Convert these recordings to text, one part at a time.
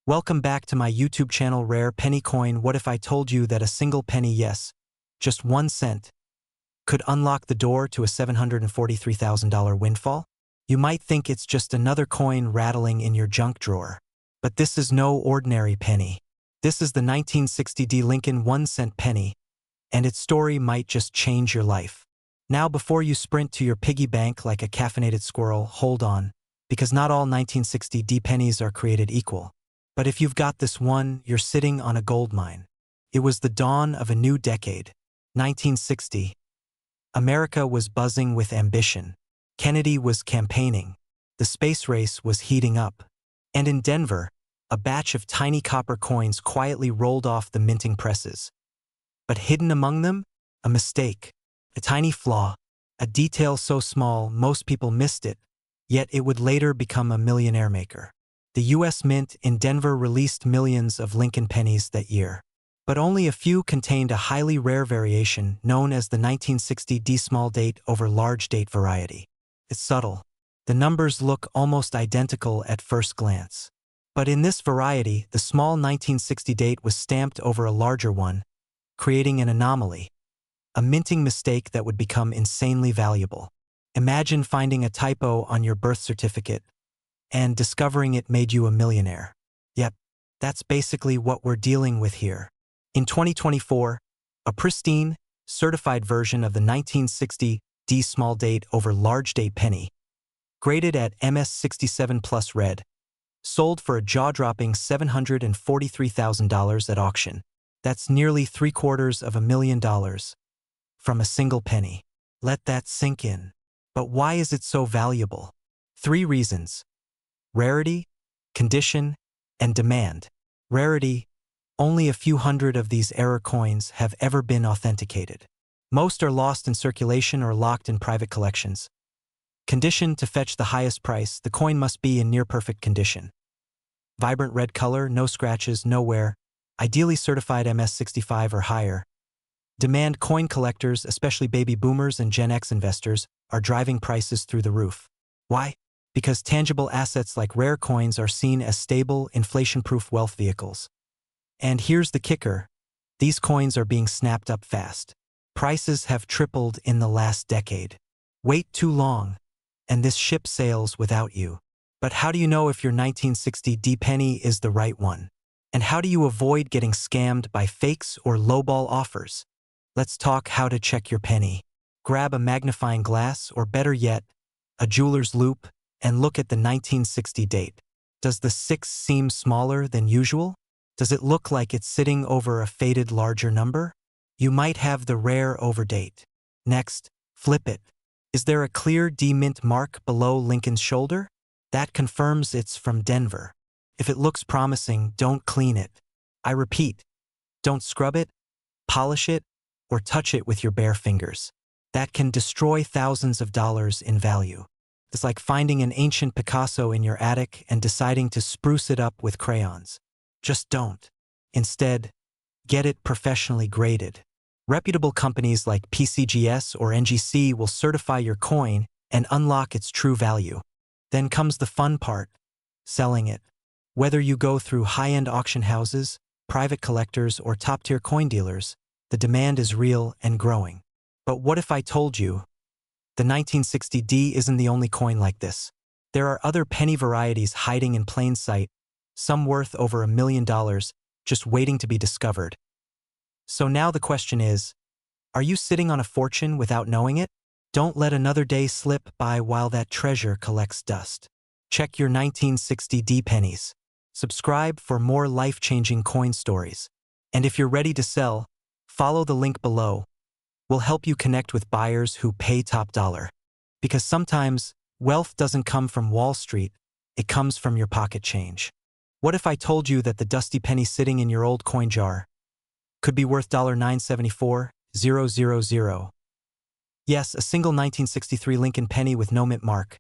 Welcome back to my YouTube channel Rare Penny Coin. What if I told you that a single penny, yes, just 1 cent, could unlock the door to a $743,000 windfall? You might think it's just another coin rattling in your junk drawer. But this is no ordinary penny. This is the 1960 Lincoln 1-cent penny, and its story might just change your life. Now, before you sprint to your piggy bank like a caffeinated squirrel, hold on, because not all 1960 pennies are created equal. But if you've got this one, you're sitting on a gold mine. It was the dawn of a new decade. 1960. America was buzzing with ambition. Kennedy was campaigning. The space race was heating up. And in Denver, a batch of tiny copper coins quietly rolled off the minting presses. But hidden among them, a mistake, a tiny flaw, a detail so small most people missed it, yet it would later become a millionaire maker. The U.S. Mint in Denver released millions of Lincoln pennies that year. But only a few contained a highly rare variation known as the 1960 small date over large date variety. It's subtle. The numbers look almost identical at first glance. But in this variety, the small 1960 date was stamped over a larger one, creating an anomaly, a minting mistake that would become insanely valuable. Imagine finding a typo on your birth certificate and discovering it made you a millionaire. Yep, that's basically what we're dealing with here. In 2024, a pristine, certified version of the 1960 small date over large date penny, graded at MS67 plus red, sold for a jaw-dropping $743,000 at auction. That's nearly $750,000 from a single penny. Let that sink in. But why is it so valuable? 3 reasons: rarity, condition, and demand. Rarity: only a few hundred of these error coins have ever been authenticated. Most are lost in circulation or locked in private collections. Condition: to fetch the highest price, the coin must be in near-perfect condition. Vibrant red color, no scratches, no wear, ideally certified MS65 or higher. Demand: coin collectors, especially baby boomers and Gen X investors, are driving prices through the roof. Why? Because tangible assets like rare coins are seen as stable, inflation-proof wealth vehicles. And here's the kicker: these coins are being snapped up fast. Prices have tripled in the last decade. Wait too long, and this ship sails without you. But how do you know if your 1960 penny is the right one? And how do you avoid getting scammed by fakes or lowball offers? Let's talk how to check your penny. Grab a magnifying glass, or better yet, a jeweler's loupe, and look at the 1960 date. Does the 6 seem smaller than usual? Does it look like it's sitting over a faded larger number? You might have the rare overdate. Next, flip it. Is there a clear D-mint mark below Lincoln's shoulder? That confirms it's from Denver. If it looks promising, don't clean it. I repeat, don't scrub it, polish it, or touch it with your bare fingers. That can destroy thousands of dollars in value. It's like finding an ancient Picasso in your attic and deciding to spruce it up with crayons. Just don't. Instead, get it professionally graded. Reputable companies like PCGS or NGC will certify your coin and unlock its true value. Then comes the fun part: selling it. Whether you go through high-end auction houses, private collectors, or top-tier coin dealers, the demand is real and growing. But what if I told you the 1960 isn't the only coin like this? There are other penny varieties hiding in plain sight, some worth over $1 million, just waiting to be discovered. So now the question is, are you sitting on a fortune without knowing it? Don't let another day slip by while that treasure collects dust. Check your 1960 pennies. Subscribe for more life-changing coin stories. And if you're ready to sell, follow the link below. We'll help you connect with buyers who pay top dollar. Because sometimes, wealth doesn't come from Wall Street, it comes from your pocket change. What if I told you that the dusty penny sitting in your old coin jar could be worth $974,000? Yes, a single 1963 Lincoln penny with no mint mark,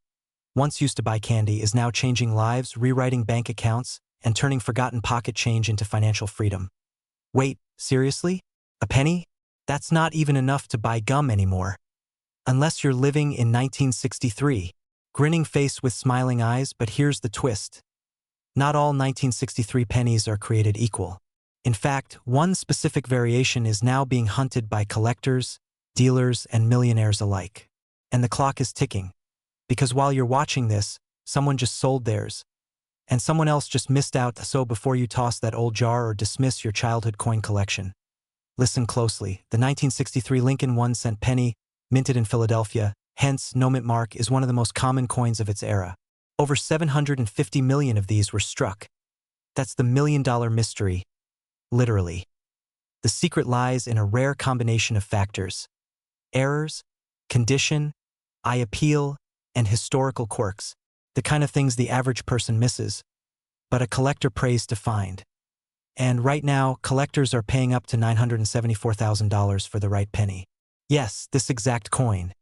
once used to buy candy, is now changing lives, rewriting bank accounts, and turning forgotten pocket change into financial freedom. Wait, seriously? A penny? That's not even enough to buy gum anymore. Unless you're living in 1963. Grinning face with smiling eyes, but here's the twist. Not all 1963 pennies are created equal. In fact, one specific variation is now being hunted by collectors, dealers, and millionaires alike. And the clock is ticking. Because while you're watching this, someone just sold theirs. And someone else just missed out, so before you toss that old jar or dismiss your childhood coin collection, listen closely. The 1963 Lincoln 1-cent penny, minted in Philadelphia, hence no mint mark, is one of the most common coins of its era. Over 750 million of these were struck. That's the million-dollar mystery, literally. The secret lies in a rare combination of factors: errors, condition, eye appeal, and historical quirks, the kind of things the average person misses, but a collector prays to find. And right now, collectors are paying up to $974,000 for the right penny. Yes, this exact coin.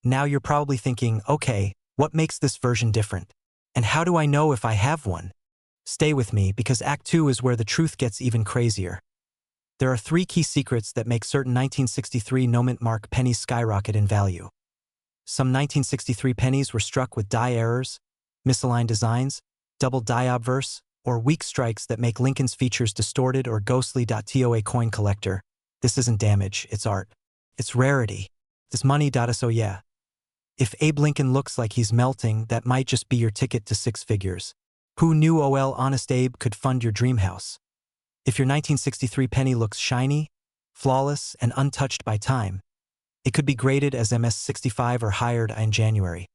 Now you're probably thinking, okay, what makes this version different? And how do I know if I have one? Stay with me, because Act 2 is where the truth gets even crazier. There are 3 key secrets that make certain 1963 no-mint mark pennies skyrocket in value. Some 1963 pennies were struck with die errors, misaligned designs, double die obverse, or weak strikes that make Lincoln's features distorted or ghostly. To a coin collector, this isn't damage, it's art. It's rarity. This money. So yeah. If Abe Lincoln looks like he's melting, that might just be your ticket to 6 figures. Who knew Honest Abe could fund your dream house? If your 1963 penny looks shiny, flawless, and untouched by time, it could be graded as MS-65 or higher in January.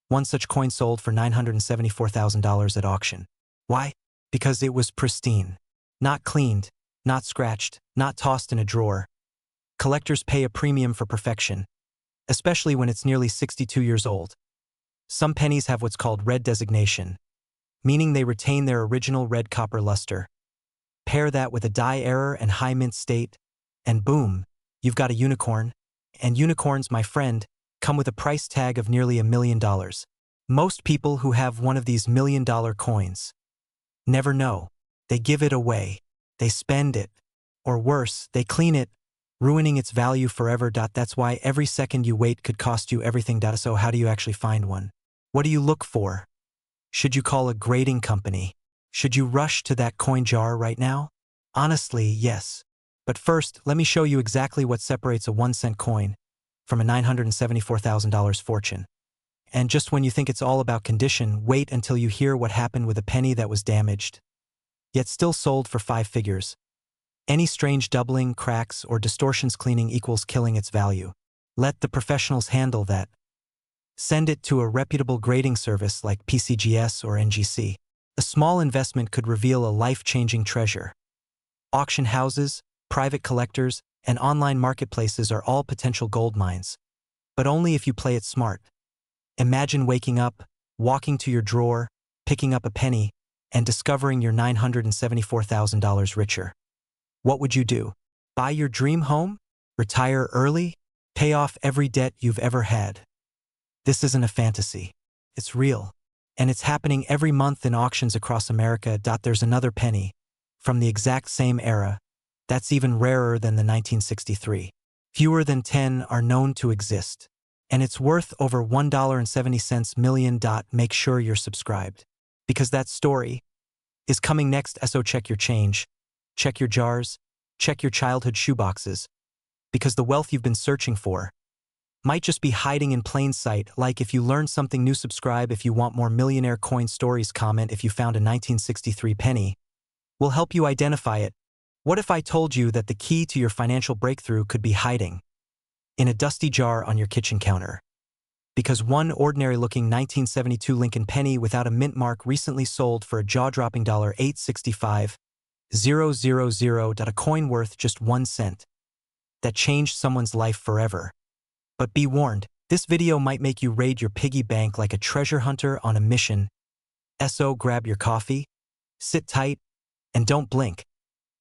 One such coin sold for $974,000 at auction. Why? Because it was pristine. Not cleaned, not scratched, not tossed in a drawer. Collectors pay a premium for perfection, especially when it's nearly 62 years old. Some pennies have what's called red designation, meaning they retain their original red copper luster. Pair that with a die error and high mint state, and boom, you've got a unicorn. And unicorns, my friend, come with a price tag of nearly $1 million. Most people who have one of these million-dollar coins never know. They give it away. They spend it. Or worse, they clean it, ruining its value forever. That's why every second you wait could cost you everything. So how do you actually find one? What do you look for? Should you call a grading company? Should you rush to that coin jar right now? Honestly, yes. But first, let me show you exactly what separates a 1-cent coin from a $974,000 fortune. And just when you think it's all about condition, wait until you hear what happened with a penny that was damaged, yet still sold for 5 figures. Any strange doubling, cracks, or distortions cleaning equals killing its value. Let the professionals handle that. Send it to a reputable grading service like PCGS or NGC. A small investment could reveal a life-changing treasure. Auction houses, private collectors, and online marketplaces are all potential gold mines. But only if you play it smart. Imagine waking up, walking to your drawer, picking up a penny, and discovering you're $974,000 richer. What would you do? Buy your dream home? Retire early? Pay off every debt you've ever had? This isn't a fantasy. It's real. And it's happening every month in auctions across America. There's another penny, from the exact same era, that's even rarer than the 1963. Fewer than 10 are known to exist. And it's worth over $1.70 million. Make sure you're subscribed, because that story is coming next. So check your change, check your jars, check your childhood shoeboxes, because the wealth you've been searching for might just be hiding in plain sight. Like if you learned something new, subscribe. If you want more millionaire coin stories, comment. If you found a 1963 penny, we'll help you identify it. What if I told you that the key to your financial breakthrough could be hiding in a dusty jar on your kitchen counter? Because one ordinary-looking 1972 Lincoln penny without a mint mark recently sold for a jaw-dropping $865,000. A coin worth just 1 cent. That changed someone's life forever. But be warned, this video might make you raid your piggy bank like a treasure hunter on a mission. So grab your coffee, sit tight, and don't blink.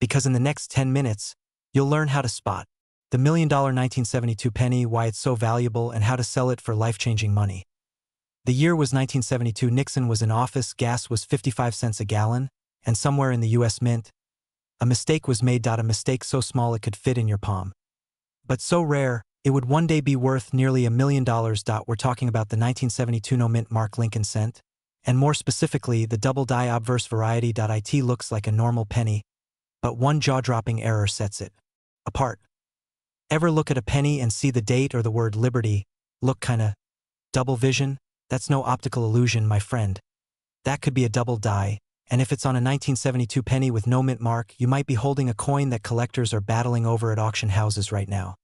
Because in the next 10 minutes, you'll learn how to spot the $1 million 1972 penny, why it's so valuable, and how to sell it for life-changing money. The year was 1972. Nixon was in office, gas was 55 cents a gallon, and somewhere in the US Mint, a mistake was made. A mistake so small it could fit in your palm, but so rare, it would one day be worth nearly $1 million. We're talking about the 1972 no mint mark Lincoln cent. And more specifically, the double die obverse variety.it looks like a normal penny, but one jaw-dropping error sets it apart. Ever look at a penny and see the date or the word liberty look kinda double vision? That's no optical illusion, my friend. That could be a double die, and if it's on a 1972 penny with no mint mark, you might be holding a coin that collectors are battling over at auction houses right now.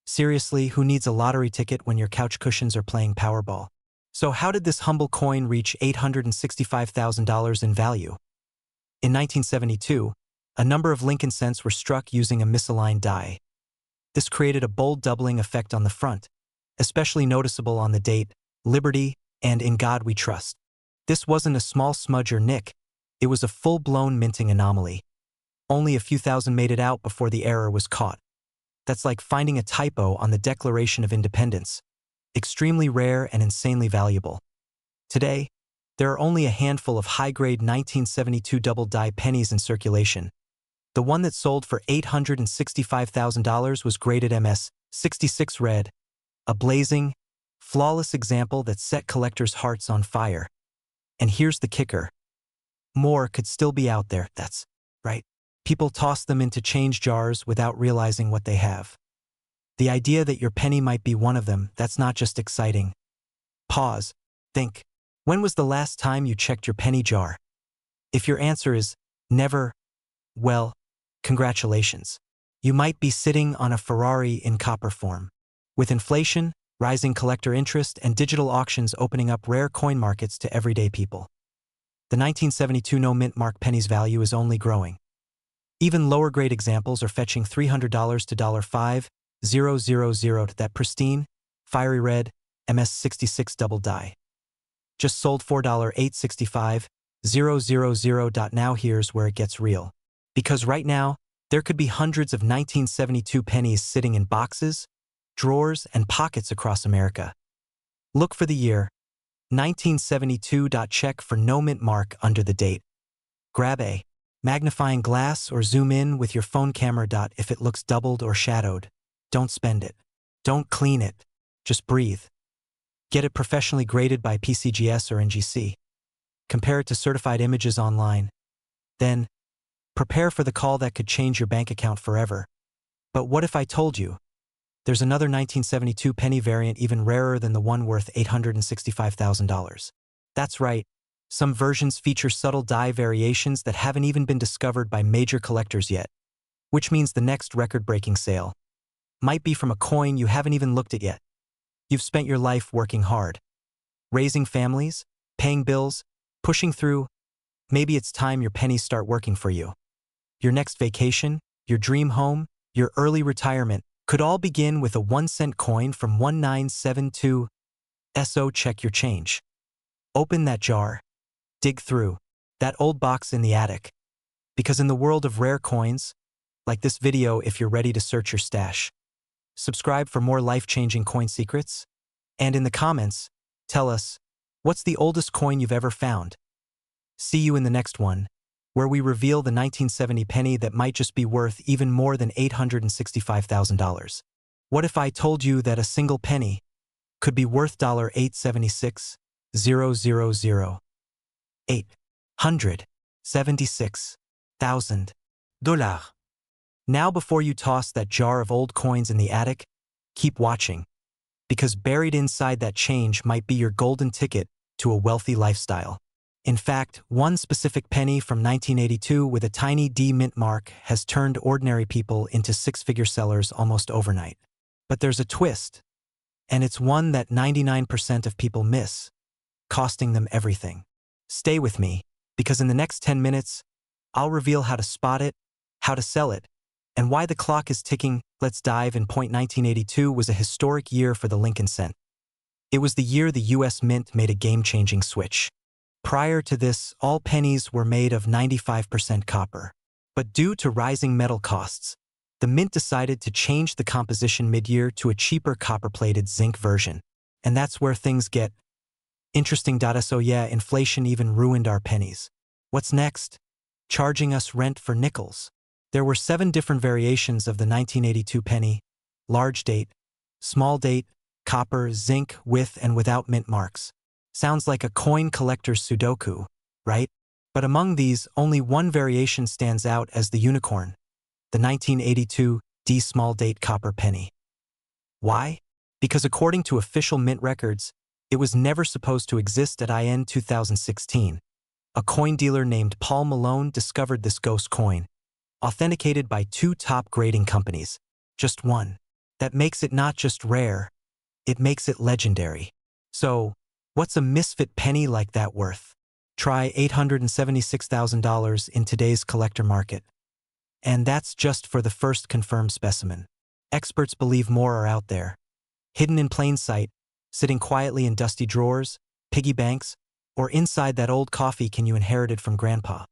Seriously, who needs a lottery ticket when your couch cushions are playing Powerball? So how did this humble coin reach $865,000 in value? In 1972, a number of Lincoln cents were struck using a misaligned die. This created a bold doubling effect on the front, especially noticeable on the date, Liberty, and In God We Trust. This wasn't a small smudge or nick, it was a full-blown minting anomaly. Only a few thousand made it out before the error was caught. That's like finding a typo on the Declaration of Independence. Extremely rare and insanely valuable. Today, there are only a handful of high-grade 1972 double-die pennies in circulation. The one that sold for $865,000 was graded MS 66 red, a blazing, flawless example that set collectors' hearts on fire. And here's the kicker. More could still be out there, that's right. People toss them into change jars without realizing what they have. The idea that your penny might be one of them, that's not just exciting. Pause. Think. When was the last time you checked your penny jar? If your answer is never, well, congratulations. You might be sitting on a Ferrari in copper form. With inflation, rising collector interest, and digital auctions opening up rare coin markets to everyday people, the 1972 no-mint mark penny's value is only growing. Even lower-grade examples are fetching $300 to $5,000 that pristine, fiery red, MS66 double die. Just sold $4,865,000. Now here's where it gets real. Because right now, there could be hundreds of 1972 pennies sitting in boxes, drawers, and pockets across America. Look for the year 1972. Check for no mint mark under the date. Grab a magnifying glass or zoom in with your phone camera. If it looks doubled or shadowed, don't spend it. Don't clean it. Just breathe. Get it professionally graded by PCGS or NGC. Compare it to certified images online. Then, prepare for the call that could change your bank account forever. But what if I told you there's another 1972 penny variant even rarer than the one worth $865,000? That's right. Some versions feature subtle die variations that haven't even been discovered by major collectors yet. Which means the next record-breaking sale might be from a coin you haven't even looked at yet. You've spent your life working hard, raising families, paying bills, pushing through. Maybe it's time your pennies start working for you. Your next vacation, your dream home, your early retirement could all begin with a 1-cent coin from 1972. So check your change. Open that jar. Dig through that old box in the attic. Because in the world of rare coins, like this video if you're ready to search your stash. Subscribe for more life-changing coin secrets. And in the comments, tell us, what's the oldest coin you've ever found? See you in the next one, where we reveal the 1970 penny that might just be worth even more than $865,000. What if I told you that a single penny could be worth $876,000? $876,000. Now before you toss that jar of old coins in the attic, keep watching. Because buried inside that change might be your golden ticket to a wealthy lifestyle. In fact, one specific penny from 1982 with a tiny D mint mark has turned ordinary people into six-figure sellers almost overnight. But there's a twist, and it's one that 99% of people miss, costing them everything. Stay with me, because in the next 10 minutes, I'll reveal how to spot it, how to sell it, and why the clock is ticking. Let's dive in. 1982 was a historic year for the Lincoln cent. It was the year the U.S. Mint made a game-changing switch. Prior to this, all pennies were made of 95% copper. But due to rising metal costs, the Mint decided to change the composition mid-year to a cheaper copper-plated zinc version. And that's where things get interesting. So yeah, inflation even ruined our pennies. What's next? Charging us rent for nickels. There were 7 different variations of the 1982 penny: large date, small date, copper, zinc, with and without mint marks. Sounds like a coin collector's Sudoku, right? But among these, only one variation stands out as the unicorn, the 1982 D small date copper penny. Why? Because according to official mint records, it was never supposed to exist at IN 2016. A coin dealer named Paul Malone discovered this ghost coin, authenticated by two top grading companies. Just one. That makes it not just rare, it makes it legendary. So, what's a misfit penny like that worth? Try $876,000 in today's collector market. And that's just for the first confirmed specimen. Experts believe more are out there. Hidden in plain sight, sitting quietly in dusty drawers, piggy banks, or inside that old coffee can you inherited from grandpa.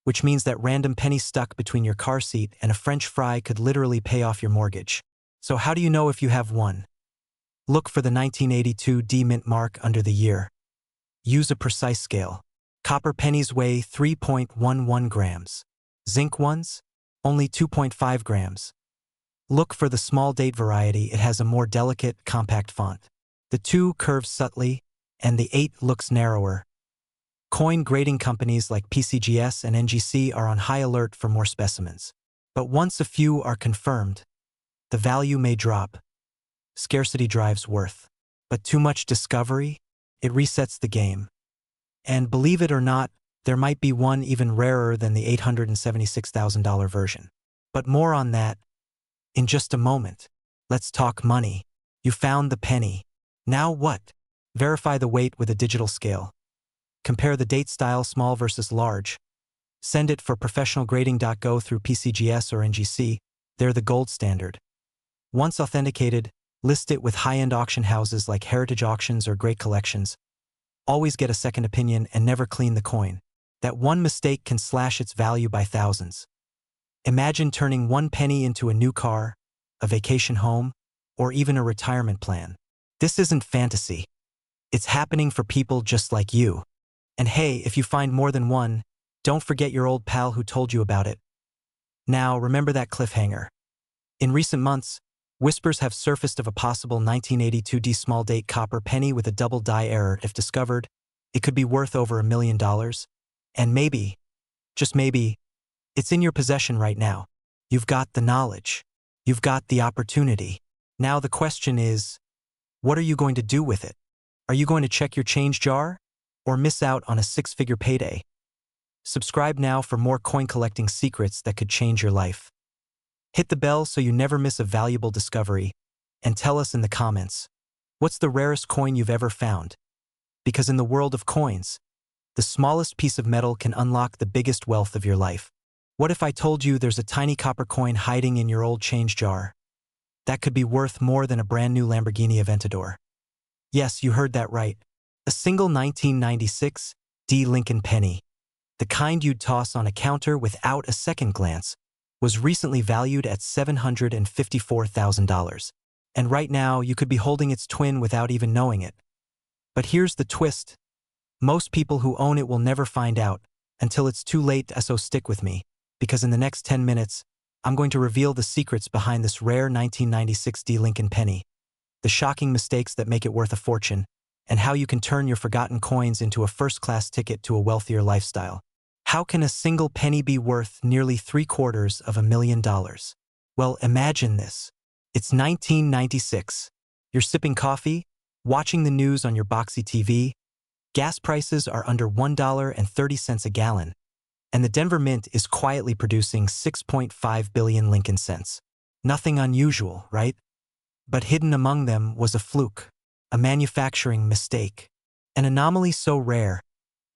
Which means that random penny stuck between your car seat and a French fry could literally pay off your mortgage. So how do you know if you have one? Look for the 1982 D mint mark under the year. Use a precise scale. Copper pennies weigh 3.11 grams. Zinc ones? Only 2.5 grams. Look for the small date variety. It has a more delicate, compact font. The 2 curves subtly, and the 8 looks narrower. Coin grading companies like PCGS and NGC are on high alert for more specimens. But once a few are confirmed, the value may drop. Scarcity drives worth. But too much discovery? It resets the game. And believe it or not, there might be one even rarer than the $876,000 version. But more on that in just a moment. Let's talk money. You found the penny. Now what? Verify the weight with a digital scale. Compare the date style small versus large. Send it for professional grading. Go through PCGS or NGC. They're the gold standard. Once authenticated, list it with high-end auction houses like Heritage Auctions or Great Collections. Always get a second opinion and never clean the coin. That one mistake can slash its value by thousands. Imagine turning one penny into a new car, a vacation home, or even a retirement plan. This isn't fantasy. It's happening for people just like you. And hey, if you find more than one, don't forget your old pal who told you about it. Now, remember that cliffhanger. In recent months, whispers have surfaced of a possible 1982 D small date copper penny with a double die error. If discovered, it could be worth over $1 million. And maybe, just maybe, it's in your possession right now. You've got the knowledge. You've got the opportunity. Now the question is, what are you going to do with it? Are you going to check your change jar? Or miss out on a 6-figure payday? Subscribe now for more coin collecting secrets that could change your life. Hit the bell so you never miss a valuable discovery, and tell us in the comments, what's the rarest coin you've ever found? Because in the world of coins, the smallest piece of metal can unlock the biggest wealth of your life. What if I told you there's a tiny copper coin hiding in your old change jar? That could be worth more than a brand new Lamborghini Aventador. Yes, you heard that right. A single 1996 D Lincoln penny, the kind you'd toss on a counter without a second glance, was recently valued at $754,000. And right now, you could be holding its twin without even knowing it. But here's the twist. Most people who own it will never find out until it's too late, so stick with me, because in the next 10 minutes, I'm going to reveal the secrets behind this rare 1996 D Lincoln penny, the shocking mistakes that make it worth a fortune, and how you can turn your forgotten coins into a first-class ticket to a wealthier lifestyle. How can a single penny be worth nearly $750,000? Well, imagine this. It's 1996. You're sipping coffee, watching the news on your boxy TV. Gas prices are under $1.30 a gallon, and the Denver Mint is quietly producing 6.5 billion Lincoln cents. Nothing unusual, right? But hidden among them was a fluke. A manufacturing mistake. An anomaly so rare,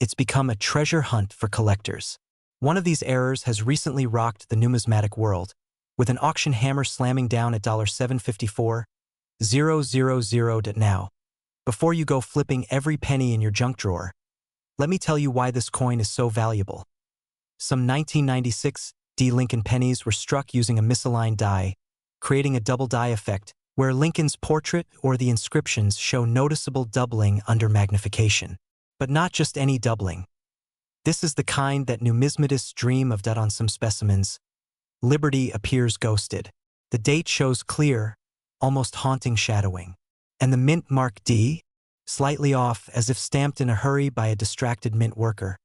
it's become a treasure hunt for collectors. One of these errors has recently rocked the numismatic world, with an auction hammer slamming down at $754,000. Now, before you go flipping every penny in your junk drawer, let me tell you why this coin is so valuable. Some 1996 D Lincoln pennies were struck using a misaligned die, creating a double die effect, where Lincoln's portrait or the inscriptions show noticeable doubling under magnification. But not just any doubling. This is the kind that numismatists dream of. On some specimens, Liberty appears ghosted. The date shows clear, almost haunting shadowing. And the mint mark D slightly off as if stamped in a hurry by a distracted mint worker.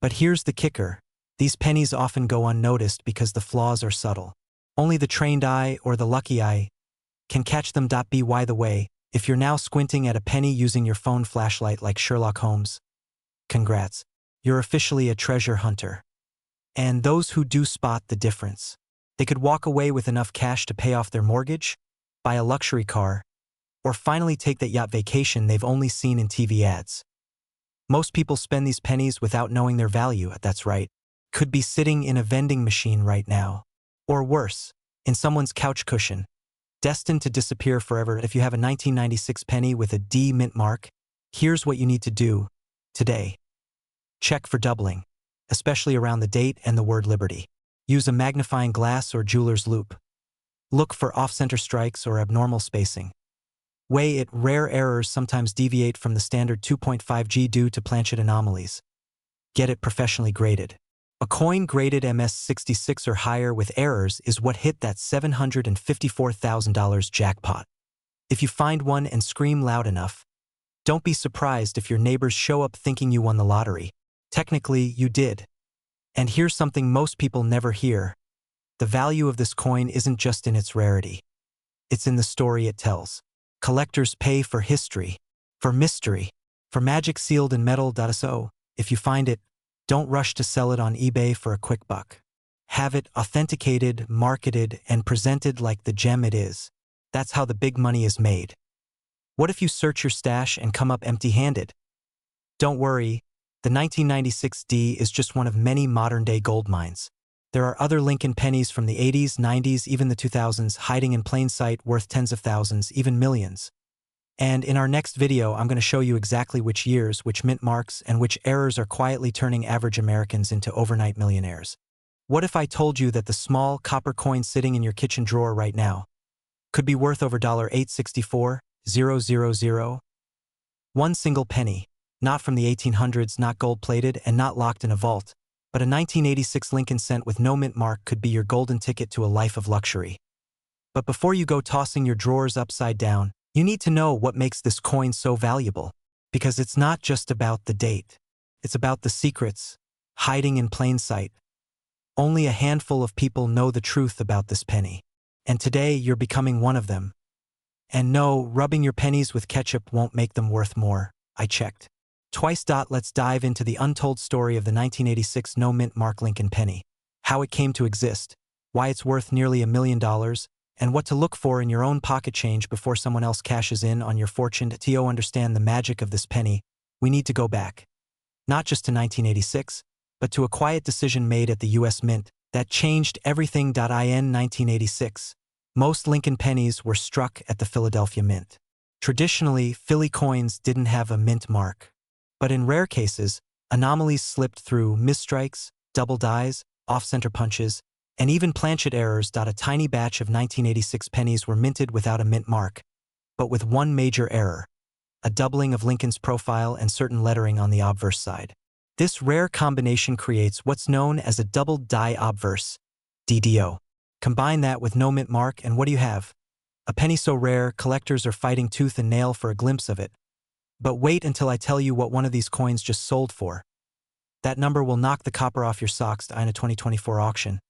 But here's the kicker. These pennies often go unnoticed because the flaws are subtle. Only the trained eye or the lucky eye can catch them. By the way, if you're now squinting at a penny using your phone flashlight like Sherlock Holmes, congrats. You're officially a treasure hunter. And those who do spot the difference, they could walk away with enough cash to pay off their mortgage, buy a luxury car, or finally take that yacht vacation they've only seen in TV ads. Most people spend these pennies without knowing their value. That's right. Could be sitting in a vending machine right now. Or worse, in someone's couch cushion, destined to disappear forever. If you have a 1996 penny with a D mint mark, here's what you need to do today. Check for doubling, especially around the date and the word liberty. Use a magnifying glass or jeweler's loupe. Look for off-center strikes or abnormal spacing. Weigh it. Rare errors sometimes deviate from the standard 2.5G due to planchet anomalies. Get it professionally graded. A coin graded MS66 or higher with errors is what hit that $754,000 jackpot. If you find one and scream loud enough, don't be surprised if your neighbors show up thinking you won the lottery. Technically, you did. And here's something most people never hear. The value of this coin isn't just in its rarity. It's in the story it tells. Collectors pay for history, for mystery, for magic sealed in metal. So, if you find it, don't rush to sell it on eBay for a quick buck. Have it authenticated, marketed, and presented like the gem it is. That's how the big money is made. What if you search your stash and come up empty-handed? Don't worry, the 1996 D is just one of many modern-day gold mines. There are other Lincoln pennies from the 80s, 90s, even the 2000s, hiding in plain sight, worth tens of thousands, even millions. And in our next video, I'm going to show you exactly which years, which mint marks, and which errors are quietly turning average Americans into overnight millionaires. What if I told you that the small copper coin sitting in your kitchen drawer right now could be worth over $864,000? One single penny, not from the 1800s, not gold-plated, and not locked in a vault, but a 1986 Lincoln cent with no mint mark could be your golden ticket to a life of luxury. But before you go tossing your drawers upside down, you need to know what makes this coin so valuable. Because it's not just about the date. It's about the secrets, hiding in plain sight. Only a handful of people know the truth about this penny. And today you're becoming one of them. And no, rubbing your pennies with ketchup won't make them worth more. I checked. Twice. Let's dive into the untold story of the 1986 no mint mark Lincoln penny. How it came to exist, why it's worth nearly $1 million, and what to look for in your own pocket change before someone else cashes in on your fortune. To understand the magic of this penny, we need to go back. Not just to 1986, but to a quiet decision made at the U.S. Mint that changed everything. In 1986, most Lincoln pennies were struck at the Philadelphia Mint. Traditionally, Philly coins didn't have a mint mark. But in rare cases, anomalies slipped through misstrikes, double dies, off-center punches, and even planchet errors. A tiny batch of 1986 pennies were minted without a mint mark, but with one major error: a doubling of Lincoln's profile and certain lettering on the obverse side. This rare combination creates what's known as a double die obverse, DDO. Combine that with no mint mark and what do you have? A penny so rare, collectors are fighting tooth and nail for a glimpse of it. But wait until I tell you what one of these coins just sold for. That number will knock the copper off your socks. In a 2024 auction,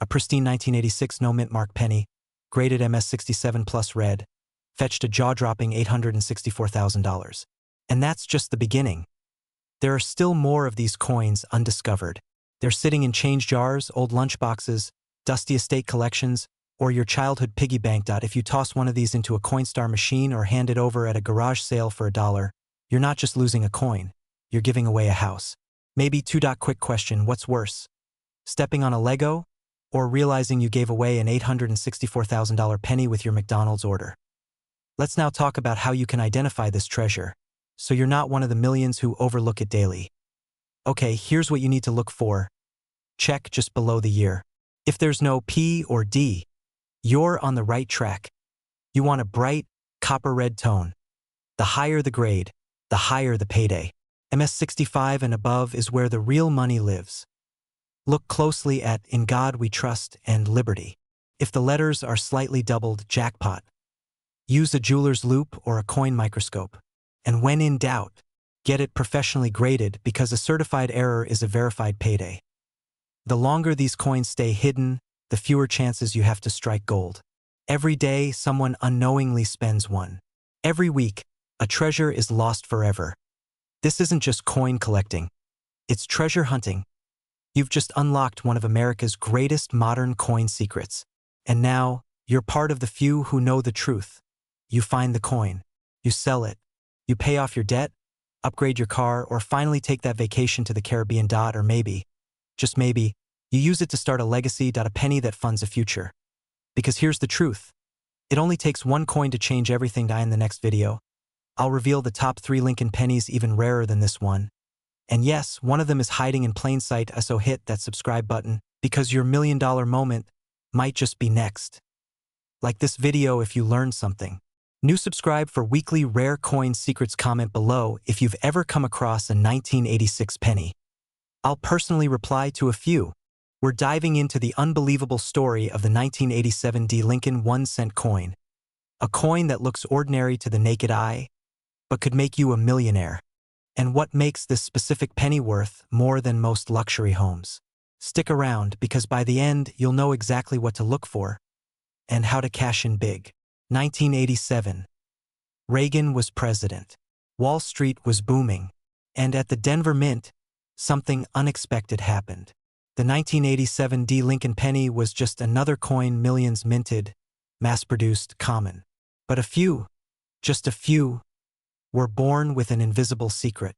a pristine 1986 no mint mark penny, graded MS67 plus red, fetched a jaw-dropping $864,000. And that's just the beginning. There are still more of these coins undiscovered. They're sitting in change jars, old lunchboxes, dusty estate collections, or your childhood piggy bank. If you toss one of these into a Coinstar machine or hand it over at a garage sale for $1, you're not just losing a coin, you're giving away a house. Maybe 2. Quick question, what's worse? Stepping on a Lego, or realizing you gave away an $864,000 penny with your McDonald's order? Let's now talk about how you can identify this treasure, so you're not one of the millions who overlook it daily. Okay, here's what you need to look for. Check just below the year. If there's no P or D, you're on the right track. You want a bright, copper red tone. The higher the grade, the higher the payday. MS65 and above is where the real money lives. Look closely at "In God We Trust" and "Liberty." If the letters are slightly doubled, jackpot. Use a jeweler's loupe or a coin microscope. And when in doubt, get it professionally graded because a certified error is a verified payday. The longer these coins stay hidden, the fewer chances you have to strike gold. Every day, someone unknowingly spends one. Every week, a treasure is lost forever. This isn't just coin collecting. It's treasure hunting. You've just unlocked one of America's greatest modern coin secrets. And now, you're part of the few who know the truth. You find the coin. You sell it. You pay off your debt, upgrade your car, or finally take that vacation to the Caribbean. Or maybe, just maybe, you use it to start a legacy. A penny that funds a future. Because here's the truth. It only takes one coin to change everything. In the next video, I'll reveal the top 3 Lincoln pennies even rarer than this one. And yes, one of them is hiding in plain sight, so hit that subscribe button because your $1 million moment might just be next. Like this video if you learned something. New subscribe for weekly rare coin secrets. Comment below if you've ever come across a 1986 penny. I'll personally reply to a few. We're diving into the unbelievable story of the 1987 Lincoln 1-cent coin. A coin that looks ordinary to the naked eye, but could make you a millionaire. And what makes this specific penny worth more than most luxury homes. Stick around because by the end you'll know exactly what to look for and how to cash in big. 1987. Reagan was president. Wall Street was booming. And at the Denver Mint, something unexpected happened. The 1987 Lincoln penny was just another coin millions minted, mass-produced, common. But a few, just a few, were born with an invisible secret.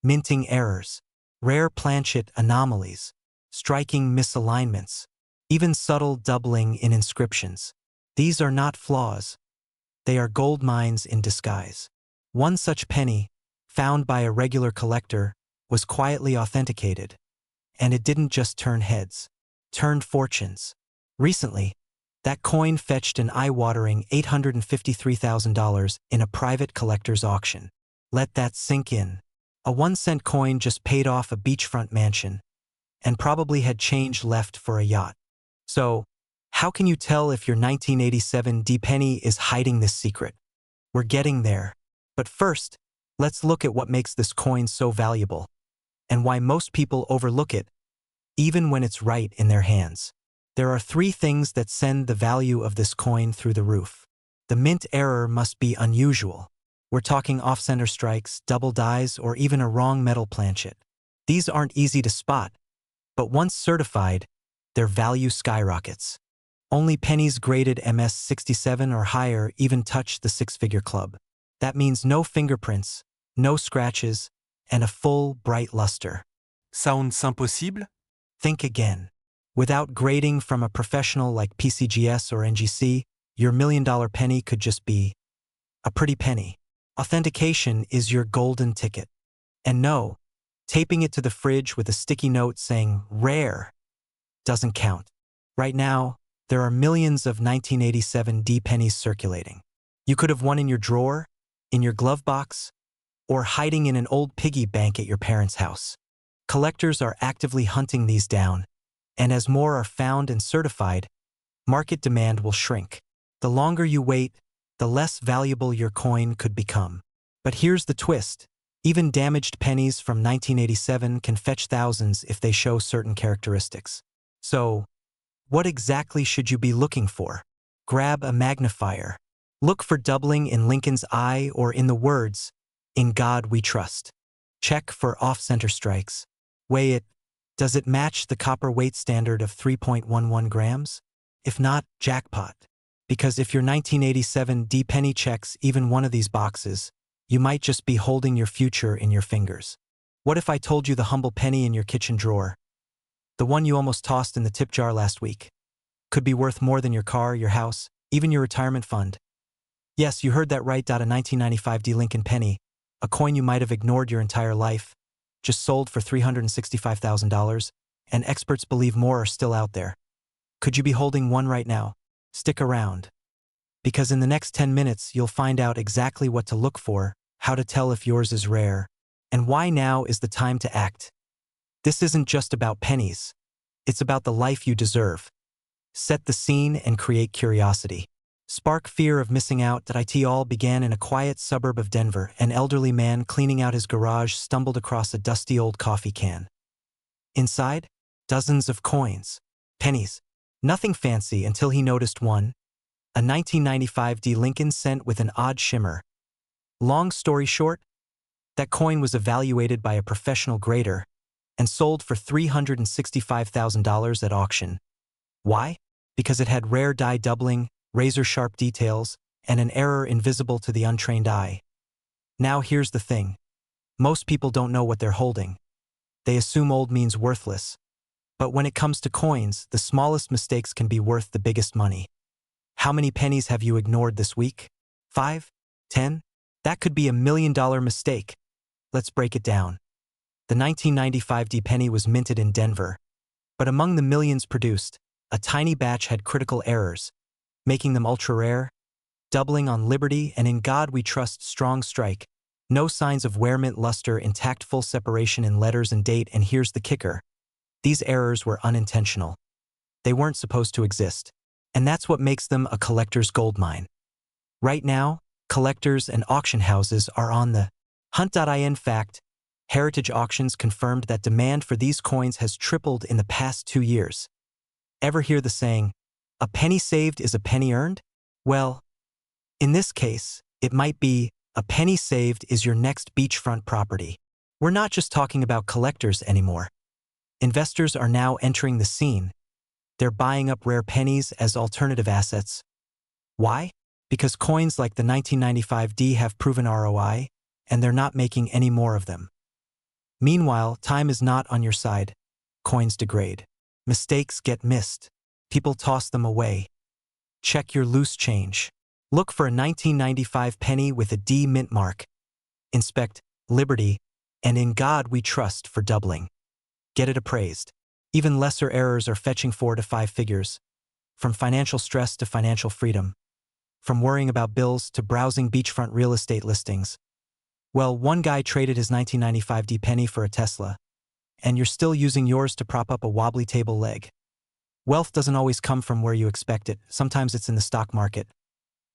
Minting errors, rare planchet anomalies, striking misalignments, even subtle doubling in inscriptions. These are not flaws. They are gold mines in disguise. One such penny, found by a regular collector, was quietly authenticated. And it didn't just turn heads, turned fortunes. Recently, that coin fetched an eye-watering $853,000 in a private collector's auction. Let that sink in. A 1-cent coin just paid off a beachfront mansion and probably had change left for a yacht. So, how can you tell if your 1987 penny is hiding this secret? We're getting there. But first, let's look at what makes this coin so valuable and why most people overlook it, even when it's right in their hands. There are 3 things that send the value of this coin through the roof. The mint error must be unusual. We're talking off-center strikes, double dies, or even a wrong metal planchet. These aren't easy to spot, but once certified, their value skyrockets. Only pennies graded MS-67 or higher even touch the 6-figure club. That means no fingerprints, no scratches, and a full, bright luster. Sounds impossible? Think again. Without grading from a professional like PCGS or NGC, your $1 million penny could just be a pretty penny. Authentication is your golden ticket. And no, taping it to the fridge with a sticky note saying rare doesn't count. Right now, there are millions of 1987 pennies circulating. You could have one in your drawer, in your glove box, or hiding in an old piggy bank at your parents' house. Collectors are actively hunting these down, and as more are found and certified, market demand will shrink. The longer you wait, the less valuable your coin could become. But here's the twist. Even damaged pennies from 1987 can fetch thousands if they show certain characteristics. So, what exactly should you be looking for? Grab a magnifier. Look for doubling in Lincoln's eye or in the words, "In God we trust." Check for off-center strikes. Weigh it. Does it match the copper weight standard of 3.11 grams? If not, jackpot. Because if your 1987 penny checks even one of these boxes, you might just be holding your future in your fingers. What if I told you the humble penny in your kitchen drawer, the one you almost tossed in the tip jar last week, could be worth more than your car, your house, even your retirement fund? Yes, you heard that right. A 1995 Lincoln penny, a coin you might have ignored your entire life, just sold for $365,000, and experts believe more are still out there. Could you be holding one right now? Stick around. Because in the next 10 minutes, you'll find out exactly what to look for, how to tell if yours is rare, and why now is the time to act. This isn't just about pennies. It's about the life you deserve. Set the scene and create curiosity. Spark fear of missing out. That it all began in a quiet suburb of Denver. An elderly man cleaning out his garage stumbled across a dusty old coffee can. Inside, dozens of coins, pennies, nothing fancy until he noticed one, a 1995 Lincoln cent with an odd shimmer. Long story short, that coin was evaluated by a professional grader and sold for $365,000 at auction. Why? Because it had rare die doubling, razor-sharp details, and an error invisible to the untrained eye. Now here's the thing. Most people don't know what they're holding. They assume old means worthless. But when it comes to coins, the smallest mistakes can be worth the biggest money. How many pennies have you ignored this week? 5? 10? That could be $1 million mistake. Let's break it down. The 1995 penny was minted in Denver. But among the millions produced, a tiny batch had critical errors, making them ultra-rare, doubling on Liberty and In God We Trust strong strike. No signs of wear-mint luster, intact full separation in letters and date, and here's the kicker. These errors were unintentional. They weren't supposed to exist. And that's what makes them a collector's goldmine. Right now, collectors and auction houses are on the hunt. In fact, Heritage Auctions confirmed that demand for these coins has tripled in the past 2 years. Ever hear the saying, a penny saved is a penny earned? Well, in this case, it might be, a penny saved is your next beachfront property. We're not just talking about collectors anymore. Investors are now entering the scene. They're buying up rare pennies as alternative assets. Why? Because coins like the 1995 have proven ROI, and they're not making any more of them. Meanwhile, time is not on your side. Coins degrade. Mistakes get missed. People toss them away. Check your loose change. Look for a 1995 penny with a D mint mark. Inspect Liberty and In God We Trust for doubling. Get it appraised. Even lesser errors are fetching 4 to 5 figures. From financial stress to financial freedom. From worrying about bills to browsing beachfront real estate listings. Well, one guy traded his 1995 penny for a Tesla. And you're still using yours to prop up a wobbly table leg. Wealth doesn't always come from where you expect it. Sometimes it's in the stock market.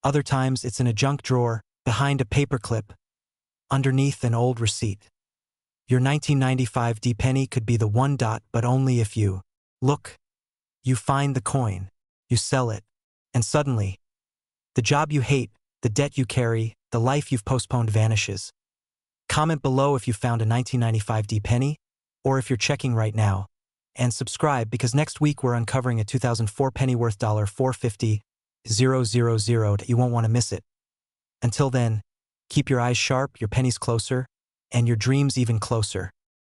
Other times it's in a junk drawer, behind a paperclip, underneath an old receipt. Your 1995 penny could be the one dot, but only if you look. You find the coin, you sell it, and suddenly, the job you hate, the debt you carry, the life you've postponed vanishes. Comment below if you found a 1995 penny, or if you're checking right now. And subscribe, because next week we're uncovering a 2004 penny worth $450,000. You won't want to miss it. Until then, keep your eyes sharp, your pennies closer, and your dreams even closer.